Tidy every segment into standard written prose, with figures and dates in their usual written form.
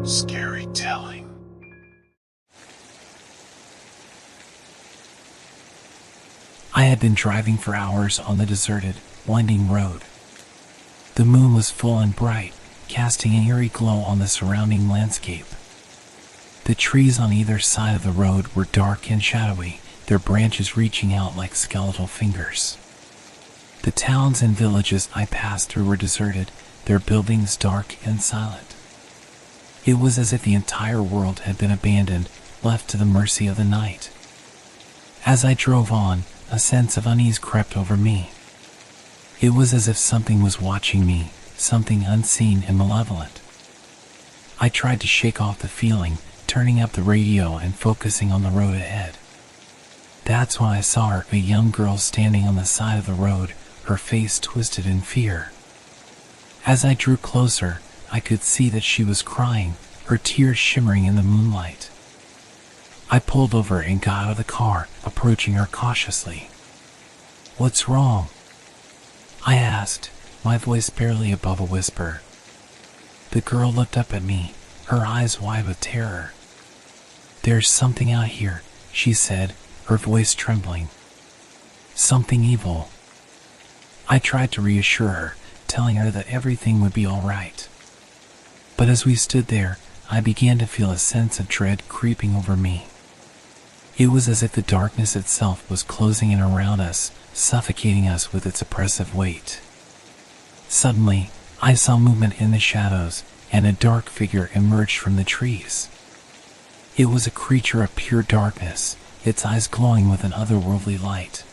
Scary telling. I had been driving for hours on the deserted, winding road. The moon was full and bright, casting an eerie glow on the surrounding landscape. The trees on either side of the road were dark and shadowy, their branches reaching out like skeletal fingers. The towns and villages I passed through were deserted, their buildings dark and silent. It was as if the entire world had been abandoned, left to the mercy of the night. As I drove on, a sense of unease crept over me. It was as if something was watching me, something unseen and malevolent. I tried to shake off the feeling, turning up the radio and focusing on the road ahead. That's when I saw her, a young girl standing on the side of the road, her face twisted in fear. As I drew closer, I could see that she was crying, her tears shimmering in the moonlight. I pulled over and got out of the car, approaching her cautiously. "What's wrong?" I asked, my voice barely above a whisper. The girl looked up at me, her eyes wide with terror. "There's something out here," she said, her voice trembling. "Something evil." I tried to reassure her, telling her that everything would be all right. But as we stood there, I began to feel a sense of dread creeping over me. It was as if the darkness itself was closing in around us, suffocating us with its oppressive weight. Suddenly, I saw movement in the shadows, and a dark figure emerged from the trees. It was a creature of pure darkness, its eyes glowing with an otherworldly light.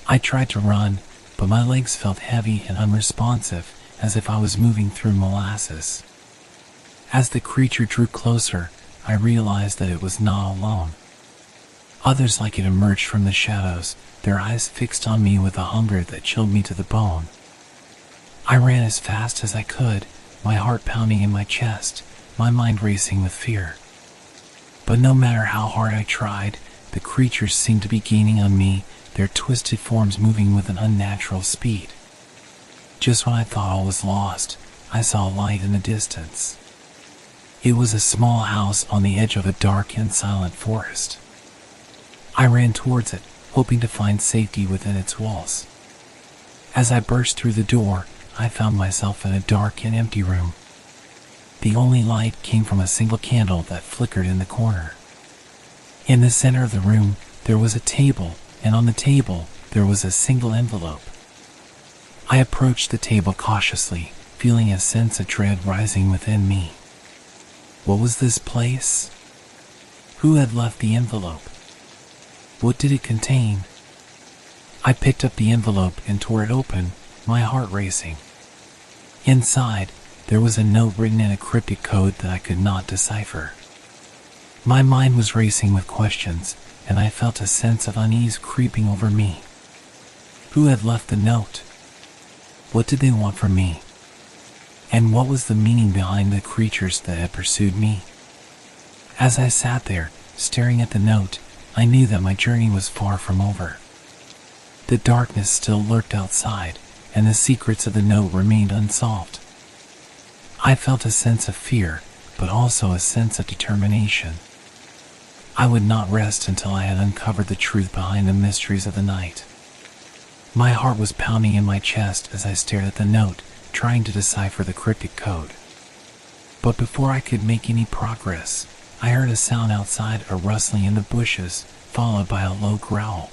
I tried to run, but my legs felt heavy and unresponsive, as if I was moving through molasses. As the creature drew closer, I realized that it was not alone. Others like it emerged from the shadows, their eyes fixed on me with a hunger that chilled me to the bone. I ran as fast as I could, my heart pounding in my chest, my mind racing with fear. But no matter how hard I tried, the creatures seemed to be gaining on me, their twisted forms moving with an unnatural speed. Just when I thought all was lost, I saw a light in the distance. It was a small house on the edge of a dark and silent forest. I ran towards it, hoping to find safety within its walls. As I burst through the door, I found myself in a dark and empty room. The only light came from a single candle that flickered in the corner. In the center of the room, there was a table, and on the table, there was a single envelope. I approached the table cautiously, feeling a sense of dread rising within me. What was this place? Who had left the envelope? What did it contain? I picked up the envelope and tore it open, my heart racing. Inside, there was a note written in a cryptic code that I could not decipher. My mind was racing with questions, and I felt a sense of unease creeping over me. Who had left the note? What did they want from me? And what was the meaning behind the creatures that had pursued me? As I sat there, staring at the note, I knew that my journey was far from over. The darkness still lurked outside, and the secrets of the note remained unsolved. I felt a sense of fear, but also a sense of determination. I would not rest until I had uncovered the truth behind the mysteries of the night. My heart was pounding in my chest as I stared at the note, trying to decipher the cryptic code. But before I could make any progress, I heard a sound outside, a rustling in the bushes, followed by a low growl.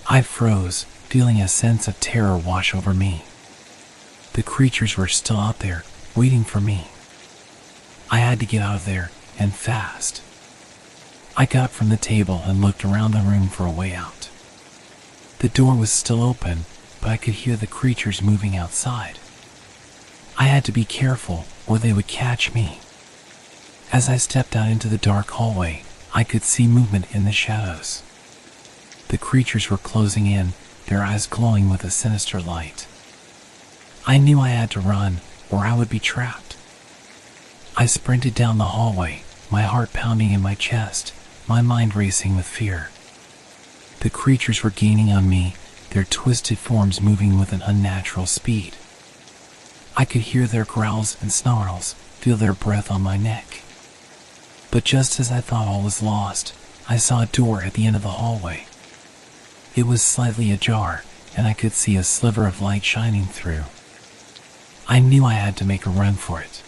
I froze, feeling a sense of terror wash over me. The creatures were still out there, waiting for me. I had to get out of there, and fast. I got from the table and looked around the room for a way out. The door was still open, but I could hear the creatures moving outside. I had to be careful, or they would catch me. As I stepped out into the dark hallway, I could see movement in the shadows. The creatures were closing in, their eyes glowing with a sinister light. I knew I had to run, or I would be trapped. I sprinted down the hallway, my heart pounding in my chest, my mind racing with fear. The creatures were gaining on me, their twisted forms moving with an unnatural speed. I could hear their growls and snarls, feel their breath on my neck. But just as I thought all was lost, I saw a door at the end of the hallway. It was slightly ajar, and I could see a sliver of light shining through. I knew I had to make a run for it.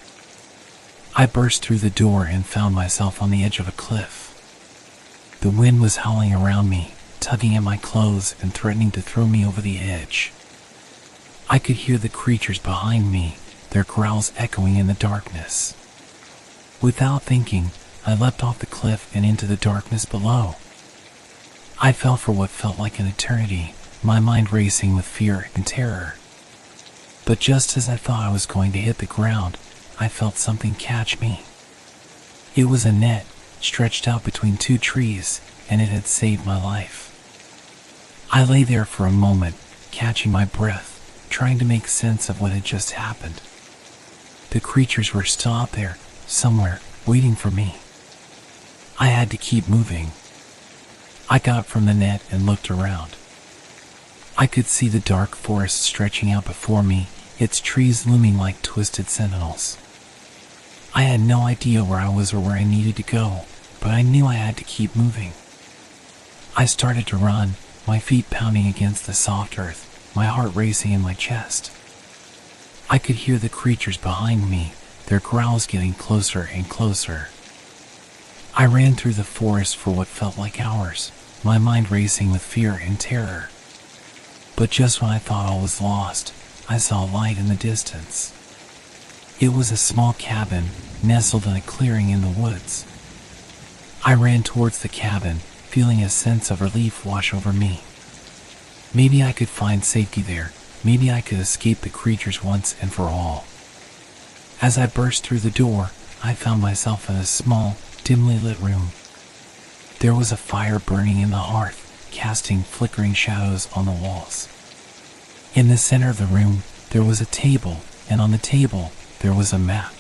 I burst through the door and found myself on the edge of a cliff. The wind was howling around me, tugging at my clothes and threatening to throw me over the edge. I could hear the creatures behind me, their growls echoing in the darkness. Without thinking, I leapt off the cliff and into the darkness below. I fell for what felt like an eternity, my mind racing with fear and terror. But just as I thought I was going to hit the ground, I felt something catch me. It was a net, stretched out between two trees, and it had saved my life. I lay there for a moment, catching my breath, trying to make sense of what had just happened. The creatures were still out there, somewhere, waiting for me. I had to keep moving. I got up from the net and looked around. I could see the dark forest stretching out before me, its trees looming like twisted sentinels. I had no idea where I was or where I needed to go, but I knew I had to keep moving. I started to run, my feet pounding against the soft earth, my heart racing in my chest. I could hear the creatures behind me, their growls getting closer and closer. I ran through the forest for what felt like hours, my mind racing with fear and terror. But just when I thought all was lost, I saw light in the distance. It was a small cabin, nestled in a clearing in the woods. I ran towards the cabin, feeling a sense of relief wash over me. Maybe I could find safety there, maybe I could escape the creatures once and for all. As I burst through the door, I found myself in a small, dimly lit room. There was a fire burning in the hearth, casting flickering shadows on the walls. In the center of the room, there was a table, and on the table, there was a map.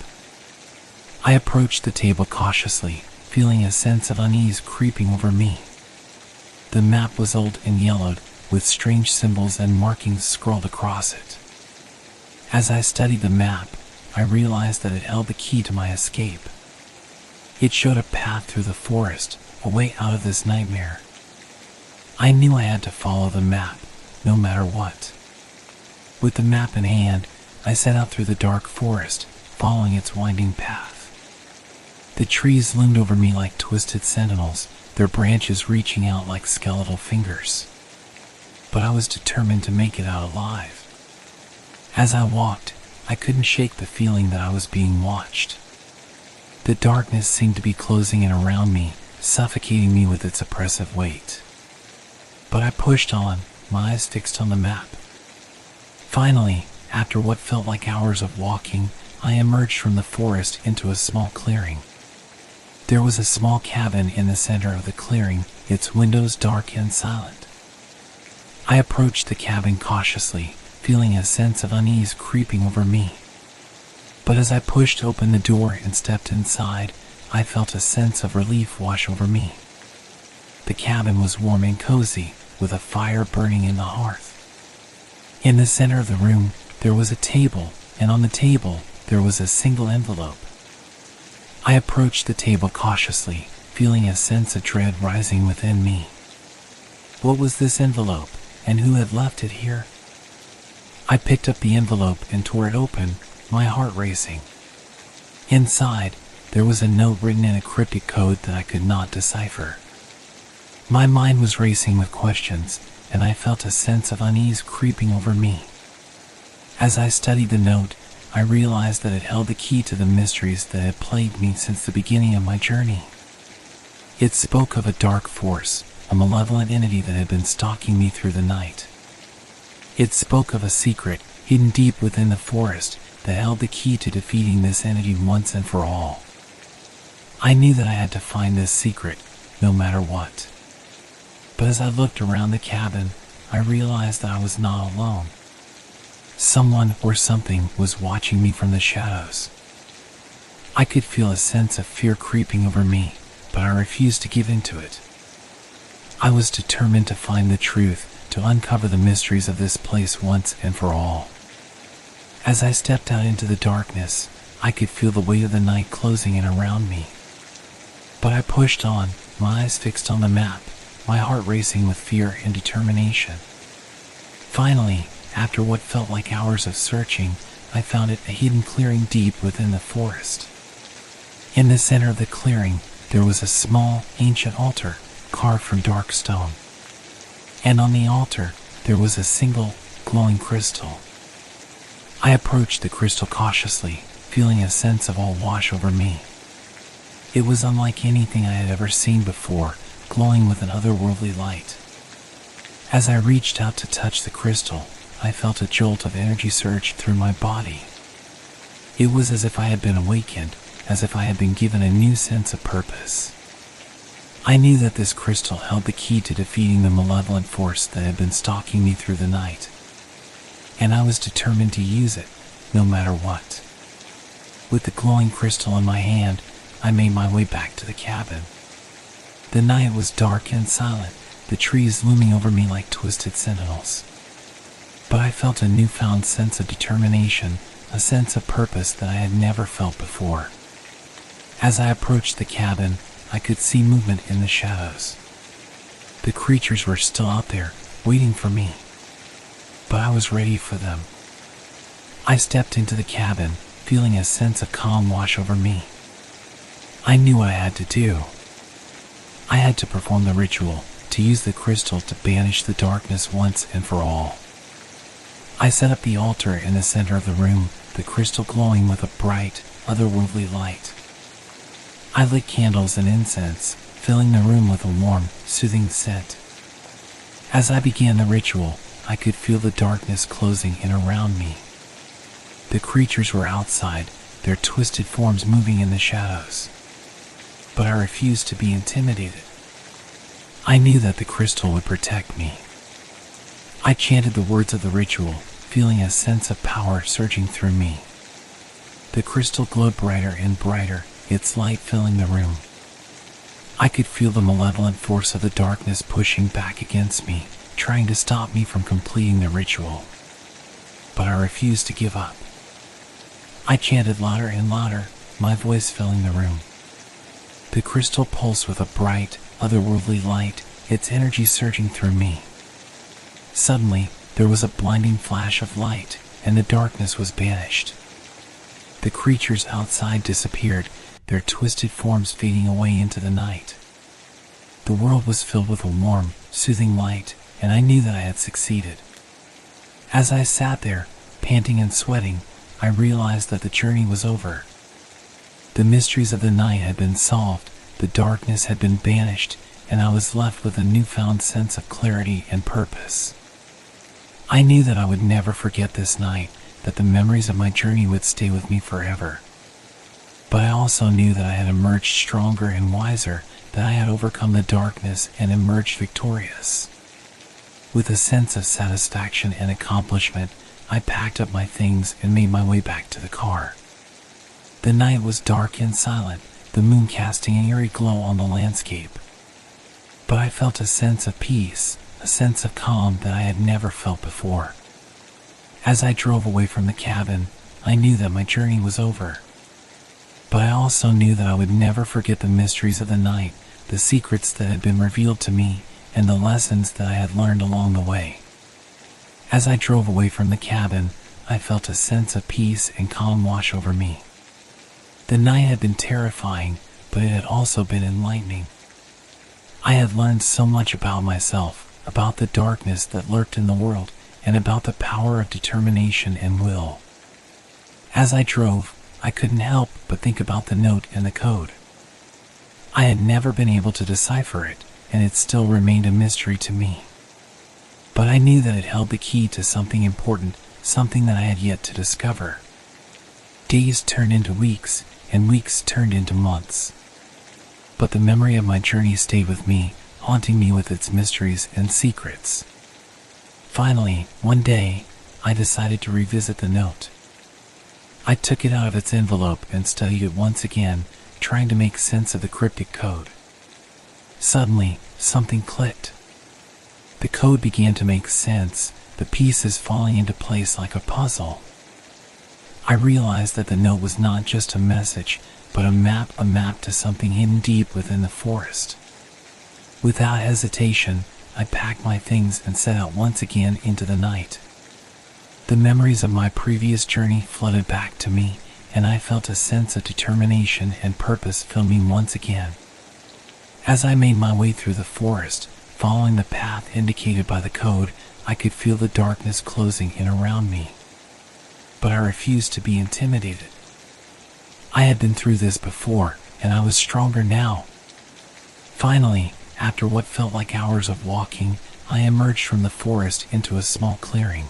I approached the table cautiously, feeling a sense of unease creeping over me. The map was old and yellowed, with strange symbols and markings scrawled across it. As I studied the map, I realized that it held the key to my escape. It showed a path through the forest, a way out of this nightmare. I knew I had to follow the map, no matter what. With the map in hand, I set out through the dark forest, following its winding path. The trees loomed over me like twisted sentinels, their branches reaching out like skeletal fingers. But I was determined to make it out alive. As I walked, I couldn't shake the feeling that I was being watched. The darkness seemed to be closing in around me, suffocating me with its oppressive weight. But I pushed on, my eyes fixed on the map. Finally, after what felt like hours of walking, I emerged from the forest into a small clearing. There was a small cabin in the center of the clearing, its windows dark and silent. I approached the cabin cautiously, feeling a sense of unease creeping over me. But as I pushed open the door and stepped inside, I felt a sense of relief wash over me. The cabin was warm and cozy, with a fire burning in the hearth. In the center of the room, there was a table, and on the table, there was a single envelope. I approached the table cautiously, feeling a sense of dread rising within me. What was this envelope, and who had left it here? I picked up the envelope and tore it open, my heart racing. Inside, there was a note written in a cryptic code that I could not decipher. My mind was racing with questions, and I felt a sense of unease creeping over me. As I studied the note, I realized that it held the key to the mysteries that had plagued me since the beginning of my journey. It spoke of a dark force, a malevolent entity that had been stalking me through the night. It spoke of a secret, hidden deep within the forest, that held the key to defeating this entity once and for all. I knew that I had to find this secret, no matter what. But as I looked around the cabin, I realized that I was not alone. Someone or something was watching me from the shadows. I could feel a sense of fear creeping over me, but I refused to give in to it. I was determined to find the truth, to uncover the mysteries of this place once and for all. As I stepped out into the darkness, I could feel the weight of the night closing in around me. But I pushed on, my eyes fixed on the map, my heart racing with fear and determination. Finally, after what felt like hours of searching, I found it, a hidden clearing deep within the forest. In the center of the clearing, there was a small, ancient altar, carved from dark stone. And on the altar, there was a single, glowing crystal. I approached the crystal cautiously, feeling a sense of awe wash over me. It was unlike anything I had ever seen before, glowing with an otherworldly light. As I reached out to touch the crystal, I felt a jolt of energy surge through my body. It was as if I had been awakened, as if I had been given a new sense of purpose. I knew that this crystal held the key to defeating the malevolent force that had been stalking me through the night. And I was determined to use it, no matter what. With the glowing crystal in my hand, I made my way back to the cabin. The night was dark and silent, the trees looming over me like twisted sentinels. But I felt a newfound sense of determination, a sense of purpose that I had never felt before. As I approached the cabin, I could see movement in the shadows. The creatures were still out there, waiting for me. But I was ready for them. I stepped into the cabin, feeling a sense of calm wash over me. I knew what I had to do. I had to perform the ritual, to use the crystal to banish the darkness once and for all. I set up the altar in the center of the room, the crystal glowing with a bright, otherworldly light. I lit candles and incense, filling the room with a warm, soothing scent. As I began the ritual, I could feel the darkness closing in around me. The creatures were outside, their twisted forms moving in the shadows. But I refused to be intimidated. I knew that the crystal would protect me. I chanted the words of the ritual, feeling a sense of power surging through me. The crystal glowed brighter and brighter, its light filling the room. I could feel the malevolent force of the darkness pushing back against me, trying to stop me from completing the ritual. But I refused to give up. I chanted louder and louder, my voice filling the room. The crystal pulsed with a bright, otherworldly light, its energy surging through me. Suddenly, there was a blinding flash of light, and the darkness was banished. The creatures outside disappeared, their twisted forms fading away into the night. The world was filled with a warm, soothing light, and I knew that I had succeeded. As I sat there, panting and sweating, I realized that the journey was over. The mysteries of the night had been solved, the darkness had been banished, and I was left with a newfound sense of clarity and purpose. I knew that I would never forget this night, that the memories of my journey would stay with me forever. But I also knew that I had emerged stronger and wiser, that I had overcome the darkness and emerged victorious. With a sense of satisfaction and accomplishment, I packed up my things and made my way back to the car. The night was dark and silent, the moon casting an eerie glow on the landscape. But I felt a sense of peace, a sense of calm that I had never felt before. As I drove away from the cabin, I knew that my journey was over. But I also knew that I would never forget the mysteries of the night, the secrets that had been revealed to me, and the lessons that I had learned along the way. As I drove away from the cabin, I felt a sense of peace and calm wash over me. The night had been terrifying, but it had also been enlightening. I had learned so much about myself, about the darkness that lurked in the world, and about the power of determination and will. As I drove, I couldn't help but think about the note and the code. I had never been able to decipher it, and it still remained a mystery to me. But I knew that it held the key to something important, something that I had yet to discover. Days turned into weeks, and weeks turned into months. But the memory of my journey stayed with me, haunting me with its mysteries and secrets. Finally, one day, I decided to revisit the note. I took it out of its envelope and studied it once again, trying to make sense of the cryptic code. Suddenly, something clicked. The code began to make sense, the pieces falling into place like a puzzle. I realized that the note was not just a message, but a map to something hidden deep within the forest. Without hesitation, I packed my things and set out once again into the night. The memories of my previous journey flooded back to me, and I felt a sense of determination and purpose fill me once again. As I made my way through the forest, following the path indicated by the code, I could feel the darkness closing in around me. But I refused to be intimidated. I had been through this before, and I was stronger now. Finally, after what felt like hours of walking, I emerged from the forest into a small clearing.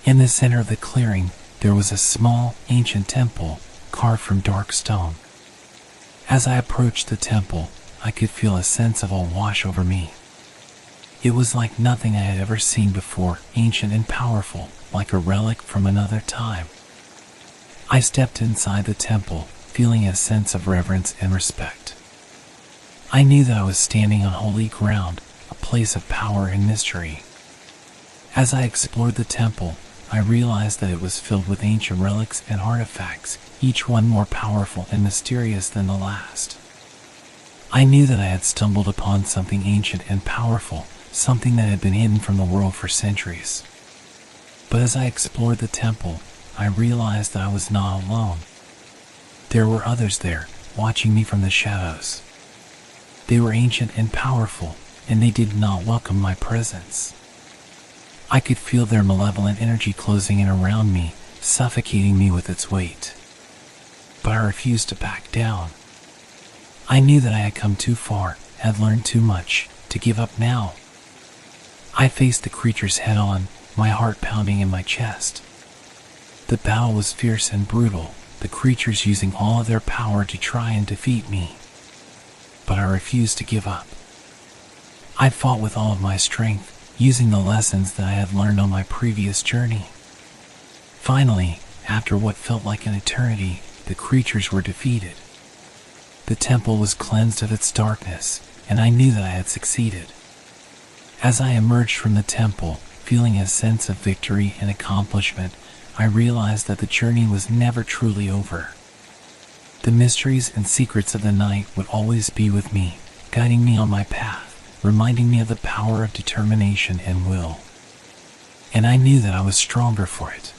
In the center of the clearing, there was a small, ancient temple, carved from dark stone. As I approached the temple, I could feel a sense of awe wash over me. It was like nothing I had ever seen before, ancient and powerful, like a relic from another time. I stepped inside the temple, feeling a sense of reverence and respect. I knew that I was standing on holy ground, a place of power and mystery. As I explored the temple, I realized that it was filled with ancient relics and artifacts, each one more powerful and mysterious than the last. I knew that I had stumbled upon something ancient and powerful, something that had been hidden from the world for centuries. But as I explored the temple, I realized that I was not alone. There were others there, watching me from the shadows. They were ancient and powerful, and they did not welcome my presence. I could feel their malevolent energy closing in around me, suffocating me with its weight. But I refused to back down. I knew that I had come too far, had learned too much, to give up now. I faced the creatures head on, my heart pounding in my chest. The battle was fierce and brutal, the creatures using all of their power to try and defeat me. But I refused to give up. I fought with all of my strength, using the lessons that I had learned on my previous journey. Finally, after what felt like an eternity, the creatures were defeated. The temple was cleansed of its darkness, and I knew that I had succeeded. As I emerged from the temple, feeling a sense of victory and accomplishment, I realized that the journey was never truly over. The mysteries and secrets of the night would always be with me, guiding me on my path, reminding me of the power of determination and will. And I knew that I was stronger for it.